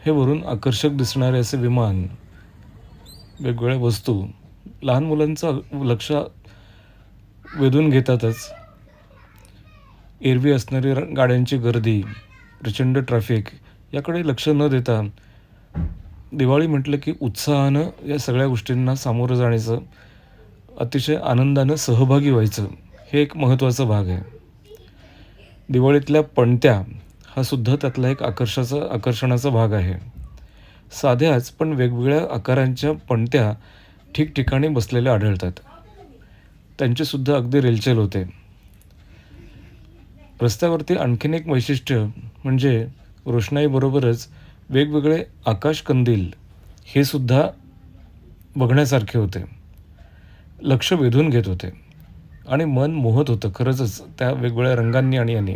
हे वरून आकर्षक दिसणारे असे विमान, वेगवेगळ्या वस्तू लहान मुलांचं लक्ष वेधून घेतातच. एरवी असणारी गाड्यांची गर्दी, प्रचंड ट्रॅफिक याकडे लक्ष न देता दिवाळी म्हटलं की उत्साहानं या सगळ्या गोष्टींना सामोरं जाण्याचं, अतिशय आनंदानं सहभागी व्हायचं, हे एक महत्त्वाचा भाग आहे. दिवाळीतल्या पणत्या हा सुद्धा त्यातला एक आकर्षणाचा भाग आहे. साध्याच पण वेगवेगळ्या आकारांच्या पणत्या ठिकठिकाणी बसलेल्या आढळतात. त्यांचीसुद्धा अगदी रेलचेल होते. रस्त्यावरती आणखीन एक वैशिष्ट्य म्हणजे रोषणाईबरोबरच वेगवेगळे आकाशकंदील हे सुद्धा बघण्यासारखे होते. लक्ष वेधून घेत होते आणि मन मोहत होतं खरंचच त्या वेगवेगळ्या रंगांनी आणि याने.